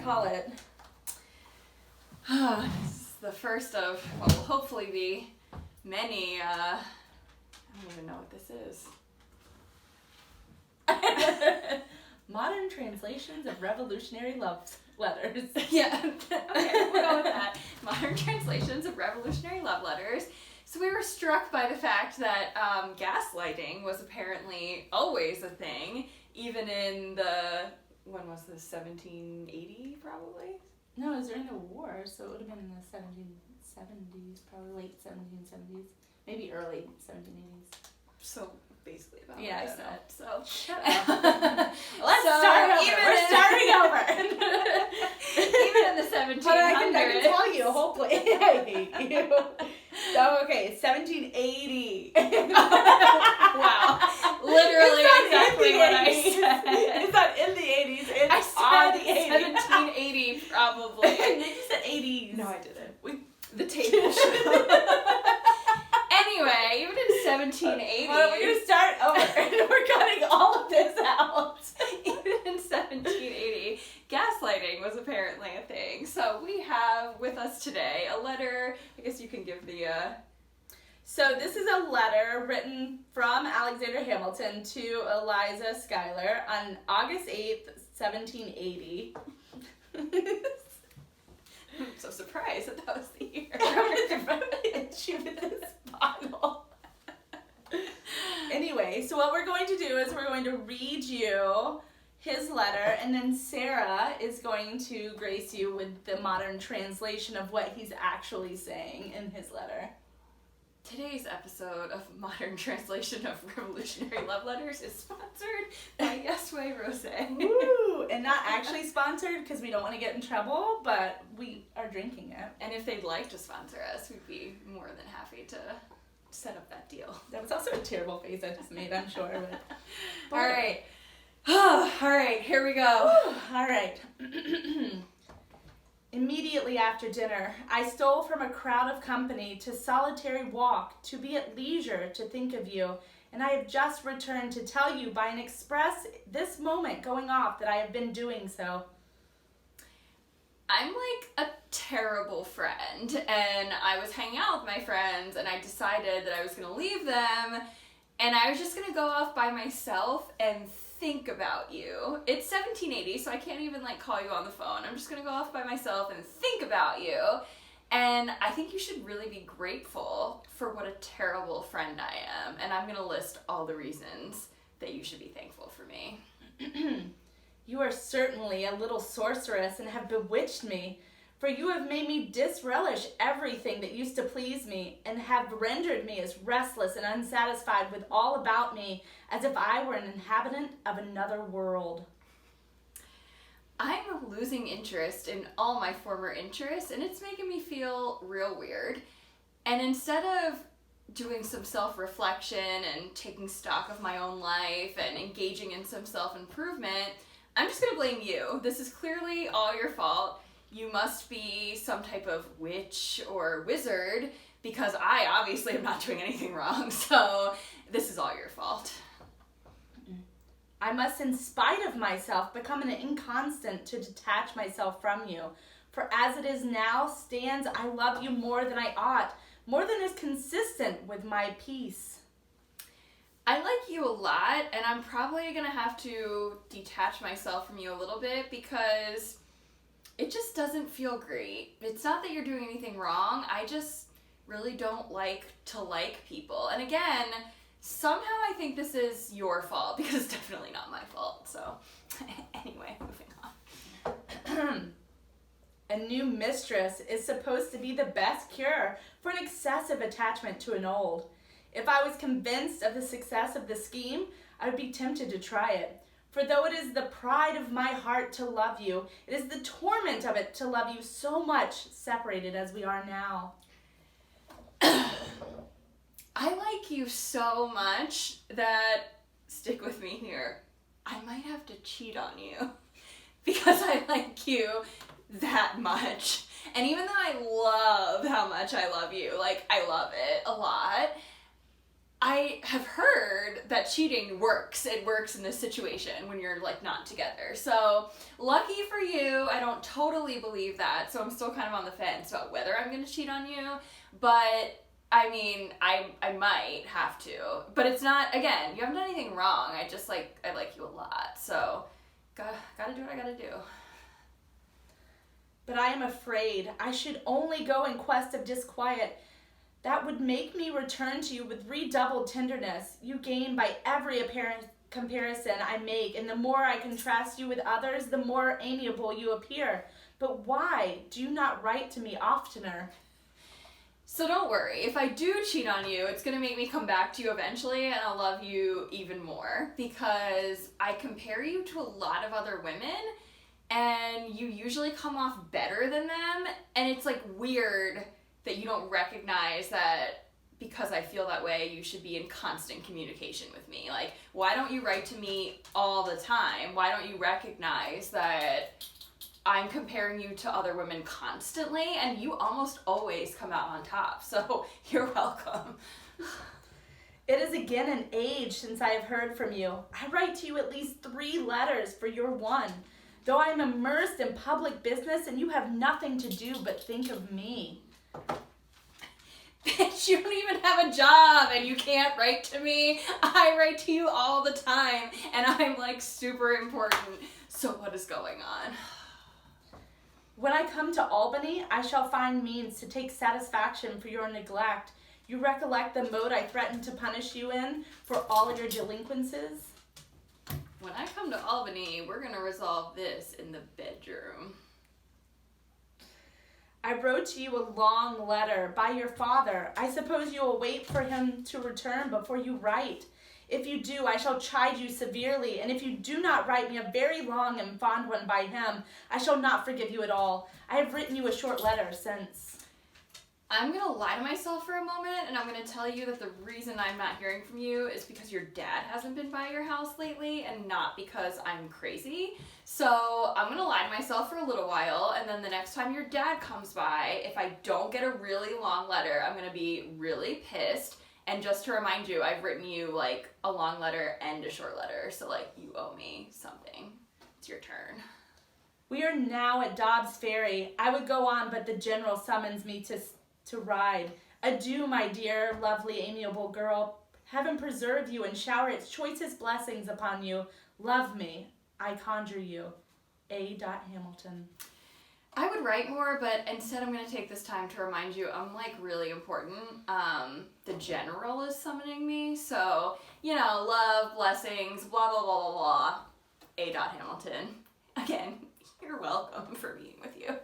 call it? This is the first of what will hopefully be many, I don't even know what this is. Modern translations of revolutionary love letters. Yeah, okay, we'll go with that. Modern translations of revolutionary love letters. So we were struck by the fact that gaslighting was apparently always a thing, even in the, when was this, 1780 probably? No, it was during the war, so it would have been in the 1770s, probably late 1770s, maybe early 1780s. So basically about yeah, what I said. So shut up. Let's start over. We're starting over. Even in the 1700s. But I can tell you, hopefully. I hate you. So, okay, 1780. Wow. Literally exactly what I said. It's not in the 80s. It's I said the 80s. 1780 probably. You said 80s. No, I didn't. The table show. Anyway, even in 1780. Well, we're going to start over. We're cutting all of this out. Even in 1780, gaslighting was apparently a thing. So we have with us today a letter. I guess you can give the... So this is a letter written from Alexander Hamilton to Eliza Schuyler on August 8th, 1780. I'm so surprised that was the year. This bottle. Anyway, so what we're going to do is we're going to read you his letter, and then Sarah is going to grace you with the modern translation of what he's actually saying in his letter. Today's episode of Modern Translation of Revolutionary Love Letters is sponsored by Yesway Rosé. Woo! And not actually sponsored because we don't want to get in trouble, but we are drinking it. And if they'd like to sponsor us, we'd be more than happy to set up that deal. That was also a terrible face I just made, I'm sure. But all right. All right, here we go. All right. Immediately after dinner, I stole from a crowd of company to solitary walk, to be at leisure to think of you, and I have just returned to tell you by an express this moment going off that I have been doing so. I'm like a terrible friend, and I was hanging out with my friends, and I decided that I was going to leave them, and I was just going to go off by myself and think about you. It's 1780, so I can't even like call you on the phone. I'm just gonna go off by myself and think about you. And I think you should really be grateful for what a terrible friend I am. And I'm gonna list all the reasons that you should be thankful for me. You are certainly a little sorceress and have bewitched me, for you have made me disrelish everything that used to please me, and have rendered me as restless and unsatisfied with all about me as if I were an inhabitant of another world. I'm losing interest in all my former interests, and it's making me feel real weird. And instead of doing some self-reflection and taking stock of my own life and engaging in some self-improvement, I'm just gonna blame you. This is clearly all your fault. You must be some type of witch or wizard, because I obviously am not doing anything wrong, so this is all your fault. I must, in spite of myself, become an inconstant to detach myself from you. For as it is now stands, I love you more than I ought, more than is consistent with my peace. I like you a lot, and I'm probably gonna have to detach myself from you a little bit, because it just doesn't feel great. It's not that you're doing anything wrong, I just really don't like to like people. And again, somehow I think this is your fault, because it's definitely not my fault. So anyway, moving on. A new mistress is supposed to be the best cure for an excessive attachment to an old. If I was convinced of the success of the scheme, I would be tempted to try it. For though it is the pride of my heart to love you, it is the torment of it to love you so much, separated as we are now. I like you so much that, stick with me here, I might have to cheat on you, because I like you that much. And even though I love how much I love you, like I love it a lot, I have heard that cheating works. It works in this situation when you're like not together. So lucky for you, I don't totally believe that. So I'm still kind of on the fence about whether I'm going to cheat on you. But I mean, I might have to. But it's not, again, you haven't done anything wrong. I like you a lot. So gotta do what I gotta do. But I am afraid I should only go in quest of disquiet. That would make me return to you with redoubled tenderness. You gain by every apparent comparison I make, and the more I contrast you with others, the more amiable you appear. But why do you not write to me oftener? So don't worry, if I do cheat on you, it's gonna make me come back to you eventually, and I'll love you even more, because I compare you to a lot of other women, and you usually come off better than them, and it's like weird that you don't recognize that because I feel that way, you should be in constant communication with me. Like, why don't you write to me all the time? Why don't you recognize that I'm comparing you to other women constantly, and you almost always come out on top, so you're welcome. It is again an age since I have heard from you. I write to you at least 3 letters for your one, though I am immersed in public business and you have nothing to do but think of me. Bitch, you don't even have a job and you can't write to me. I write to you all the time, and I'm like super important. So what is going on? When I come to Albany, I shall find means to take satisfaction for your neglect. You recollect the mode I threatened to punish you in for all your delinquencies? When I come to Albany, we're gonna resolve this in the bedroom. I wrote to you a long letter by your father. I suppose you will wait for him to return before you write. If you do, I shall chide you severely, and if you do not write me a very long and fond one by him, I shall not forgive you at all. I have written you a short letter since. I'm gonna lie to myself for a moment, and I'm gonna tell you that the reason I'm not hearing from you is because your dad hasn't been by your house lately, and not because I'm crazy. So I'm gonna lie to myself for a little while, and then the next time your dad comes by, if I don't get a really long letter, I'm gonna be really pissed. And just to remind you, I've written you like a long letter and a short letter, so like you owe me something. It's your turn. We are now at Dobbs Ferry. I would go on, but the general summons me to ride. Adieu, my dear, lovely, amiable girl. Heaven preserve you and shower its choicest blessings upon you. Love me, I conjure you. A. Hamilton. I would write more, but instead I'm going to take this time to remind you I'm like really important. The general is summoning me, so, you know, love, blessings, blah, blah, blah, blah, blah. A. Hamilton. Again, you're welcome for being with you.